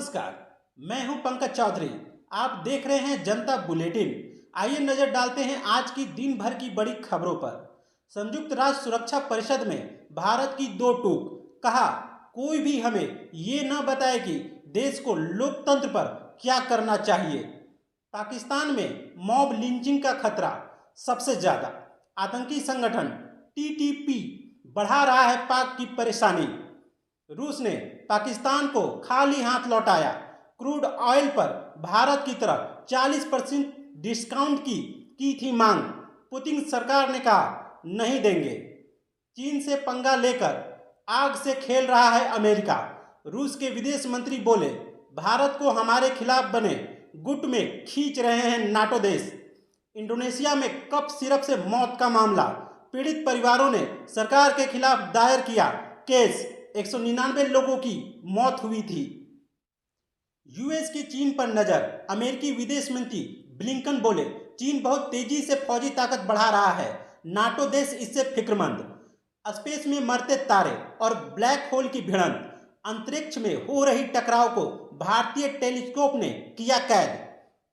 नमस्कार, मैं हूं पंकज चौधरी। आप देख रहे हैं जनता बुलेटिन। आइए नजर डालते हैं आज की दिन भर की बड़ी खबरों पर। संयुक्त राष्ट्र सुरक्षा परिषद में भारत की दो टूक। कहा, कोई भी हमें ये न बताए कि देश को लोकतंत्र पर क्या करना चाहिए। पाकिस्तान में मॉब लिंचिंग का खतरा सबसे ज्यादा। आतंकी संगठन टीटीपी बढ़ा रहा है पाक की परेशानी। रूस ने पाकिस्तान को खाली हाथ लौटाया। क्रूड ऑयल पर भारत की तरफ 40% डिस्काउंट की थी मांग। पुतिन सरकार ने कहा नहीं देंगे। चीन से पंगा लेकर आग से खेल रहा है अमेरिका। रूस के विदेश मंत्री बोले, भारत को हमारे खिलाफ बने गुट में खींच रहे हैं नाटो देश। इंडोनेशिया में कप सिरप से मौत का मामला। पीड़ित परिवारों ने सरकार के खिलाफ दायर किया केस। 199 लोगों की मौत हुई थी। यूएस की चीन पर नजर। अमेरिकी विदेश मंत्री ब्लिंकन बोले, चीन बहुत तेजी से फौजी ताकत बढ़ा रहा है, नाटो देश इससे फिक्रमंद। स्पेस में मरते तारे और ब्लैक होल की भिड़ंत। अंतरिक्ष में हो रही टकराव को भारतीय टेलीस्कोप ने किया कैद।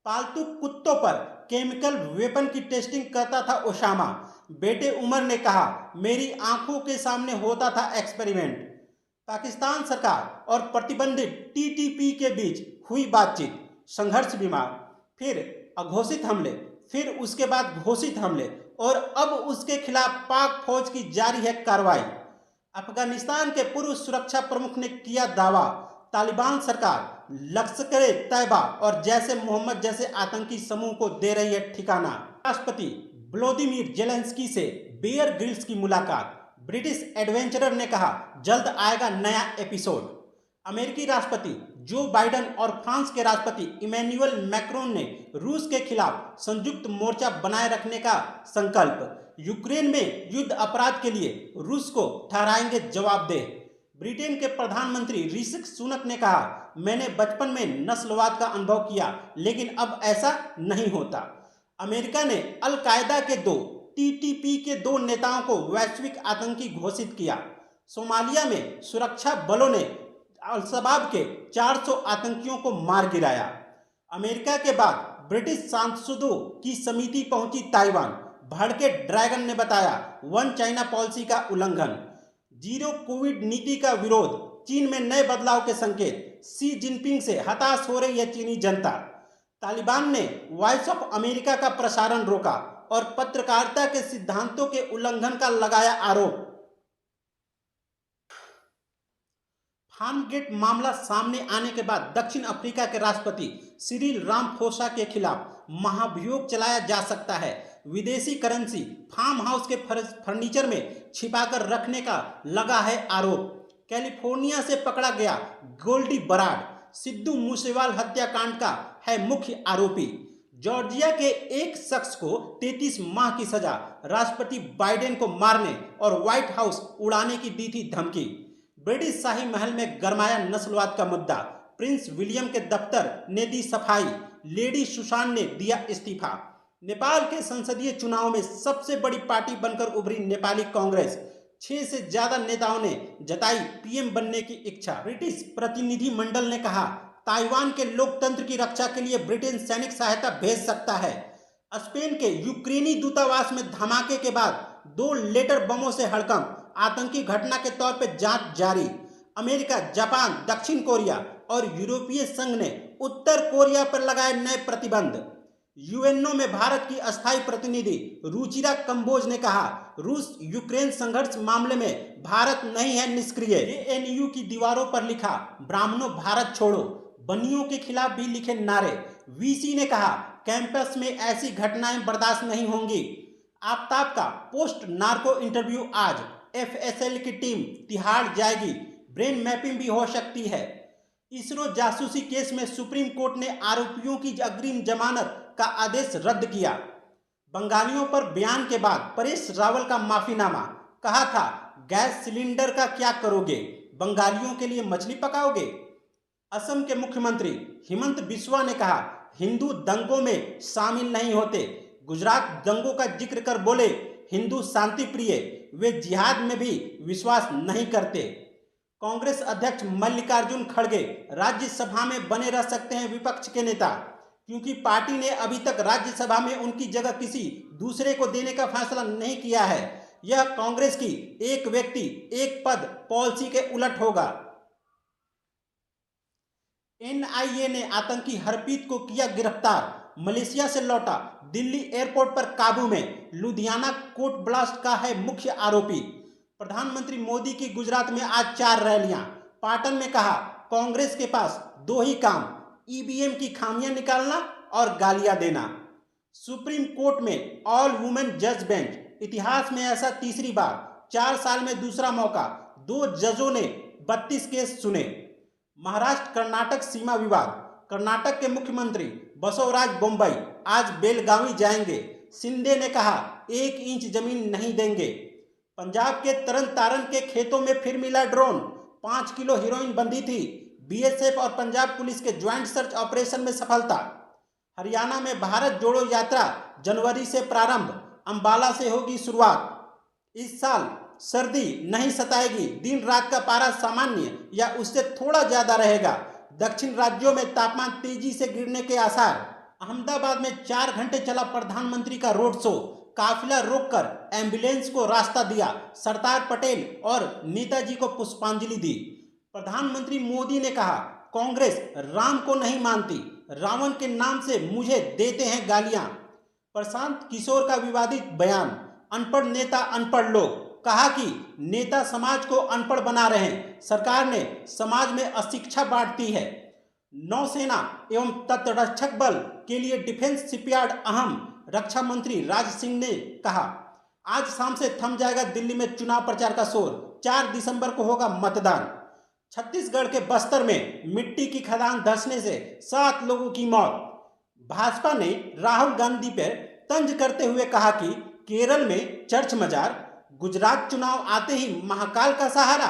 पालतू कुत्तों पर केमिकल वेपन की टेस्टिंग करता था ओसामा। बेटे उमर ने कहा, मेरी आंखों के सामने होता था एक्सपेरिमेंट। पाकिस्तान सरकार और प्रतिबंधित टीटीपी के बीच हुई बातचीत। संघर्ष बीमार। फिर अघोषित हमले, फिर उसके बाद घोषित हमले और अब उसके खिलाफ पाक फौज की जारी है कार्रवाई। अफगानिस्तान के पूर्व सुरक्षा प्रमुख ने किया दावा, तालिबान सरकार लश्कर तैयबा और जैसे मोहम्मद जैसे आतंकी समूह को दे रही है ठिकाना। राष्ट्रपति व्लादिमीर जेलेंस्की से बेयर ग्रिल्स की मुलाकात। ब्रिटिश एडवेंचरर ने कहा, जल्द आएगा नया एपिसोड। अमेरिकी राष्ट्रपति जो बाइडेन और फ्रांस के राष्ट्रपति इमैनुअल मैक्रोन ने रूस के खिलाफ संयुक्त मोर्चा बनाए रखने का संकल्प। यूक्रेन में युद्ध अपराध के लिए रूस को ठहराएंगे जवाबदेह। ब्रिटेन के प्रधानमंत्री ऋषि सुनक ने कहा, मैंने बचपन में नस्लवाद का अनुभव किया, लेकिन अब ऐसा नहीं होता। अमेरिका ने अल कायदा के टीटीपी के 2 नेताओं को वैश्विक आतंकी घोषित किया। सोमालिया में सुरक्षा बलों ने अल-शबाब के 400 आतंकियों को मार गिराया। अमेरिका के बाद ब्रिटिश सांसदों की समिति पहुंची ताइवान। भड़के ड्रैगन ने बताया वन चाइना पॉलिसी का उल्लंघन। जीरो कोविड नीति का विरोध। चीन में नए बदलाव के संकेत। शी जिनपिंग से हताश हो रही है चीनी जनता। तालिबान ने वॉइस ऑफ अमेरिका का प्रसारण रोका और पत्रकारिता के सिद्धांतों के उल्लंघन का लगाया आरोप। फार्मगेट मामला सामने आने के बाद दक्षिण अफ्रीका के राष्ट्रपति सिरिल रामाफोसा के खिलाफ महाभियोग चलाया जा सकता है। विदेशी करेंसी फार्म हाउस के फर्नीचर में छिपाकर रखने का लगा है आरोप। कैलिफोर्निया से पकड़ा गया गोल्डी बराड सिद्धू मूसेवाल हत्याकांड का है मुख्य आरोपी। जॉर्जिया के एक शख्स को 33 माह की सजा। राष्ट्रपति बाइडेन को मारने और व्हाइट हाउस उड़ाने की दी थी धमकी। ब्रिटिश शाही महल में गरमाया नस्लवाद का मुद्दा। प्रिंस विलियम के दफ्तर ने दी सफाई। लेडी सुशान ने दिया इस्तीफा। नेपाल के संसदीय चुनाव में सबसे बड़ी पार्टी बनकर उभरी नेपाली कांग्रेस। 6 से ज्यादा नेताओं ने जताई पीएम बनने की इच्छा। ब्रिटिश प्रतिनिधि मंडल ने कहा, ताइवान के लोकतंत्र की रक्षा के लिए ब्रिटेन सैनिक सहायता भेज सकता है। स्पेन के यूक्रेनी दूतावास में धमाके के बाद 2 लेटर बमों से हड़कंप। आतंकी घटना के तौर पर जांच जारी। अमेरिका, जापान, दक्षिण कोरिया और यूरोपीय संघ ने उत्तर कोरिया पर लगाए नए प्रतिबंध। यूएनओ में भारत की अस्थायी प्रतिनिधि रुचिरा कंबोज ने कहा, रूस यूक्रेन संघर्ष मामले में भारत नहीं है निष्क्रिय। एएनयू की दीवारों पर लिखा, ब्राह्मणों भारत छोड़ो। बनियों के खिलाफ भी लिखे नारे। वीसी ने कहा, कैंपस में ऐसी घटनाएं बर्दाश्त नहीं होंगी। आफ्ताब का पोस्ट नार्को इंटरव्यू आज। एफएसएल की टीम तिहाड़ जाएगी। ब्रेन मैपिंग भी हो सकती है। इसरो जासूसी केस में सुप्रीम कोर्ट ने आरोपियों की अग्रिम जमानत का आदेश रद्द किया। बंगालियों पर बयान के बाद परेश रावल का माफीनामा। कहा था, गैस सिलेंडर का क्या करोगे, बंगालियों के लिए मछली पकाओगे। असम के मुख्यमंत्री हिमंत बिस्वा ने कहा, हिंदू दंगों में शामिल नहीं होते। गुजरात दंगों का जिक्र कर बोले, हिंदू शांति प्रिय, वे जिहाद में भी विश्वास नहीं करते। कांग्रेस अध्यक्ष मल्लिकार्जुन खड़गे राज्यसभा में बने रह सकते हैं विपक्ष के नेता, क्योंकि पार्टी ने अभी तक राज्यसभा में उनकी जगह किसी दूसरे को देने का फैसला नहीं किया है। यह कांग्रेस की एक व्यक्ति एक पद पॉलिसी के उलट होगा। एनआईए ने आतंकी हरप्रीत को किया गिरफ्तार, मलेशिया से लौटा, दिल्ली एयरपोर्ट पर काबू में। लुधियाना कोर्ट ब्लास्ट का है मुख्य आरोपी। प्रधानमंत्री मोदी की गुजरात में आज 4 रैलियां। पाटन में कहा, कांग्रेस के पास 2 ही काम, ईवीएम की खामियां निकालना और गालियां देना। सुप्रीम कोर्ट में ऑल वुमेन जज बेंच, इतिहास में ऐसा तीसरी बार, 4 साल में दूसरा मौका। 2 जजों ने 32 केस सुने। महाराष्ट्र कर्नाटक सीमा विवाद, कर्नाटक के मुख्यमंत्री बसवराज बोम्मई आज बेलगावी जाएंगे। शिंदे ने कहा 1 इंच जमीन नहीं देंगे। पंजाब के तरन तारण के खेतों में फिर मिला ड्रोन, 5 किलो हेरोइन बंधी थी। बीएसएफ और पंजाब पुलिस के ज्वाइंट सर्च ऑपरेशन में सफलता। हरियाणा में भारत जोड़ो यात्रा जनवरी से प्रारंभ, अंबाला से होगी शुरुआत। इस साल सर्दी नहीं सताएगी, दिन रात का पारा सामान्य या उससे थोड़ा ज्यादा रहेगा। दक्षिण राज्यों में तापमान तेजी से गिरने के आसार। अहमदाबाद में 4 घंटे चला प्रधानमंत्री का रोड शो, काफिला रोककर एम्बुलेंस को रास्ता दिया। सरदार पटेल और नेताजी को पुष्पांजलि दी। प्रधानमंत्री मोदी ने कहा, कांग्रेस राम को नहीं मानती, रावण के नाम से मुझे देते हैं गालियां। प्रशांत किशोर का विवादित बयान, अनपढ़ नेता अनपढ़ लोग। कहा कि नेता समाज को अनपढ़ बना रहे हैं, सरकार ने समाज में अशिक्षा बांटती है। नौसेना एवं तटरक्षक बल के लिए डिफेंस शिपयार्ड अहम, रक्षा मंत्री राज सिंह ने कहा। आज शाम से थम जाएगा दिल्ली में चुनाव प्रचार का शोर, 4 दिसंबर को होगा मतदान। छत्तीसगढ़ के बस्तर में मिट्टी की खदान धंसने से 7 लोगों की मौत। भाजपा ने राहुल गांधी पर तंज करते हुए कहा कि केरल में चर्च मजार, गुजरात चुनाव आते ही महाकाल का सहारा।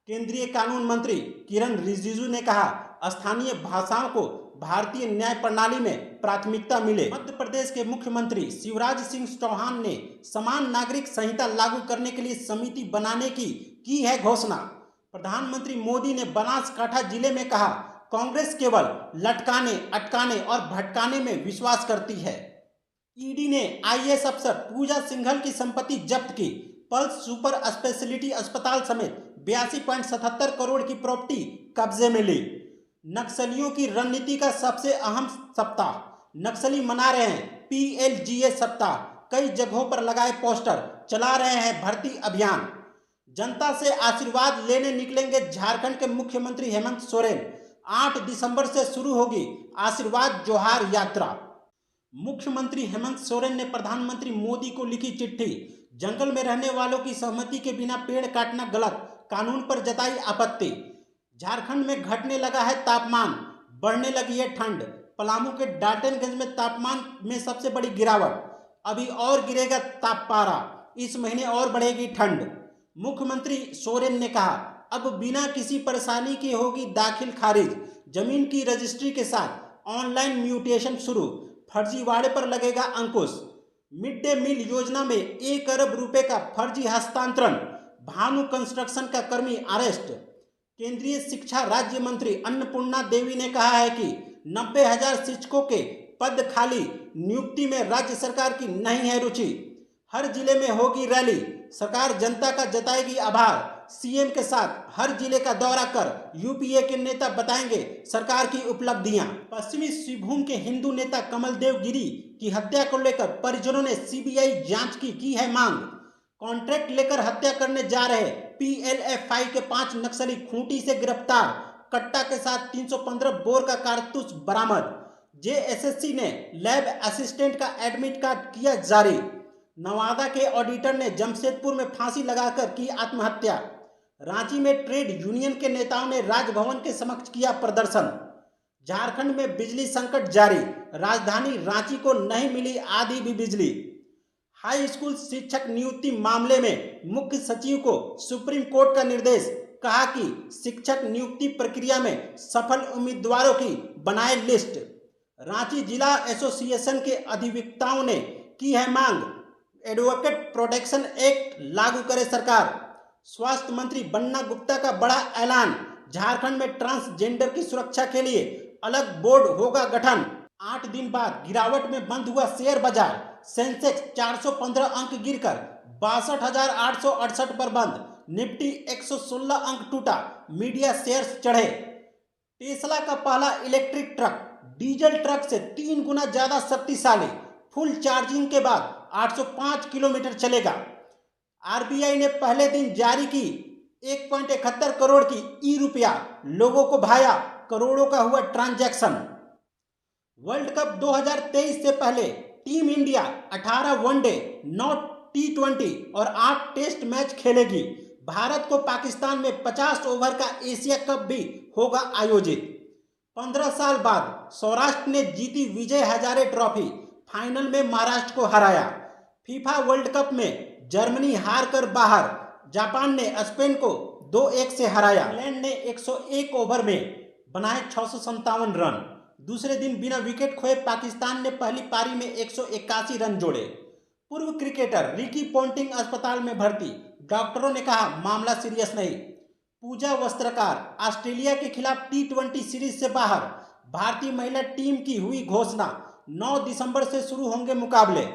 केंद्रीय कानून मंत्री किरण रिजिजू ने कहा, स्थानीय भाषाओं को भारतीय न्याय प्रणाली में प्राथमिकता मिले। मध्य प्रदेश के मुख्यमंत्री शिवराज सिंह चौहान ने समान नागरिक संहिता लागू करने के लिए समिति बनाने की है घोषणा। प्रधानमंत्री मोदी ने बनासकांठा जिले में कहा, कांग्रेस केवल लटकाने, अटकाने और भटकाने में विश्वास करती है। ईडी ने आईएएस अफसर पूजा सिंघल की संपत्ति जब्त की। पल्स सुपर स्पेशलिटी अस्पताल समेत 82.77 करोड़ की प्रॉपर्टी कब्जे में ली। नक्सलियों की रणनीति का सबसे अहम सप्ताह, नक्सली मना रहे हैं पीएलजीए सप्ताह। कई जगहों पर लगाए पोस्टर, चला रहे हैं भर्ती अभियान। जनता से आशीर्वाद लेने निकलेंगे झारखंड के मुख्यमंत्री हेमंत सोरेन। 8 दिसंबर से शुरू होगी आशीर्वाद जोहार यात्रा। मुख्यमंत्री हेमंत सोरेन ने प्रधानमंत्री मोदी को लिखी चिट्ठी। जंगल में रहने वालों की सहमति के बिना पेड़ काटना गलत, कानून पर जताई आपत्ति। झारखंड में घटने लगा है तापमान, बढ़ने लगी है ठंड। पलामू के डाल्टनगंज में तापमान में सबसे बड़ी गिरावट। अभी और गिरेगा तापपारा, इस महीने और बढ़ेगी ठंड। मुख्यमंत्री सोरेन ने कहा, अब बिना किसी परेशानी के होगी दाखिल खारिज। जमीन की रजिस्ट्री के साथ ऑनलाइन म्यूटेशन शुरू, फर्जीवाड़े पर लगेगा अंकुश। मिड डे मील योजना में 1 अरब रुपए का फर्जी हस्तांतरण, भानु कंस्ट्रक्शन का कर्मी अरेस्ट। केंद्रीय शिक्षा राज्य मंत्री अन्नपूर्णा देवी ने कहा है कि 90,000 शिक्षकों के पद खाली, नियुक्ति में राज्य सरकार की नहीं है रुचि। हर जिले में होगी रैली, सरकार जनता का जताएगी आभार। सीएम के साथ हर जिले का दौरा कर यूपीए के नेता बताएंगे सरकार की उपलब्धियां। पश्चिमी सिंहभूम के हिंदू नेता कमल देव गिरी की हत्या को लेकर परिजनों ने सीबीआई जांच की है मांग। कॉन्ट्रैक्ट लेकर हत्या करने जा रहे पीएलएफआई के 5 नक्सली खूंटी से गिरफ्तार। कट्टा के साथ 315 बोर का कारतूस बरामद। जेएसएससी ने लैब असिस्टेंट का एडमिट कार्ड किया जारी। नवादा के ऑडिटर ने जमशेदपुर में फांसी लगाकर की आत्महत्या। रांची में ट्रेड यूनियन के नेताओं ने राजभवन के समक्ष किया प्रदर्शन। झारखंड में बिजली संकट जारी, राजधानी रांची को नहीं मिली आधी भी बिजली। हाई स्कूल शिक्षक नियुक्ति मामले में मुख्य सचिव को सुप्रीम कोर्ट का निर्देश, कहा कि शिक्षक नियुक्ति प्रक्रिया में सफल उम्मीदवारों की बनाए लिस्ट। रांची जिला एसोसिएशन के अधिवक्ताओं ने की है मांग, एडवोकेट प्रोटेक्शन एक्ट लागू करे सरकार। स्वास्थ्य मंत्री बन्ना गुप्ता का बड़ा ऐलान, झारखंड में ट्रांसजेंडर की सुरक्षा के लिए अलग बोर्ड होगा गठन। 8 दिन बाद गिरावट में बंद हुआ शेयर बाजार, सेंसेक्स 415 अंक गिरकर 62,868 पर बंद, निफ्टी 116 अंक टूटा, मीडिया शेयर्स चढ़े। टेस्ला का पहला इलेक्ट्रिक ट्रक डीजल ट्रक से 3 गुना ज्यादा शक्तिशाली, फुल चार्जिंग के बाद 805 किलोमीटर चलेगा। आरबीआई ने पहले दिन जारी की 1.71 करोड़ की ई रुपया, लोगों को भाया, करोड़ों का हुआ ट्रांजैक्शन। वर्ल्ड कप 2023 से पहले टीम इंडिया 18 वनडे, 9 टी20 और 8 टेस्ट मैच खेलेगी। भारत को पाकिस्तान में 50 ओवर का एशिया कप भी होगा आयोजित। 15 साल बाद सौराष्ट्र ने जीती विजय हजारे ट्रॉफी, फाइनल में महाराष्ट्र को हराया। फीफा वर्ल्ड कप में जर्मनी हार कर बाहर, जापान ने स्पेन को 2-1 से हराया। इंग्लैंड ने 101 ओवर में बनाए 657 रन। दूसरे दिन बिना विकेट खोए पाकिस्तान ने पहली पारी में 181 रन जोड़े। पूर्व क्रिकेटर रिकी पोंटिंग अस्पताल में भर्ती, डॉक्टरों ने कहा मामला सीरियस नहीं। पूजा वस्त्रकार ऑस्ट्रेलिया के खिलाफ टी20 सीरीज से बाहर, भारतीय महिला टीम की हुई घोषणा, 9 दिसंबर से शुरू होंगे मुकाबले।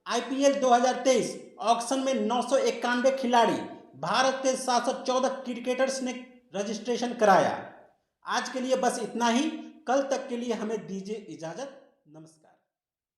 आईपीएल 2023 ऑक्शन में 991 खिलाड़ी, भारत के 714 क्रिकेटर्स ने रजिस्ट्रेशन कराया। आज के लिए बस इतना ही, कल तक के लिए हमें दीजिए इजाजत। नमस्कार।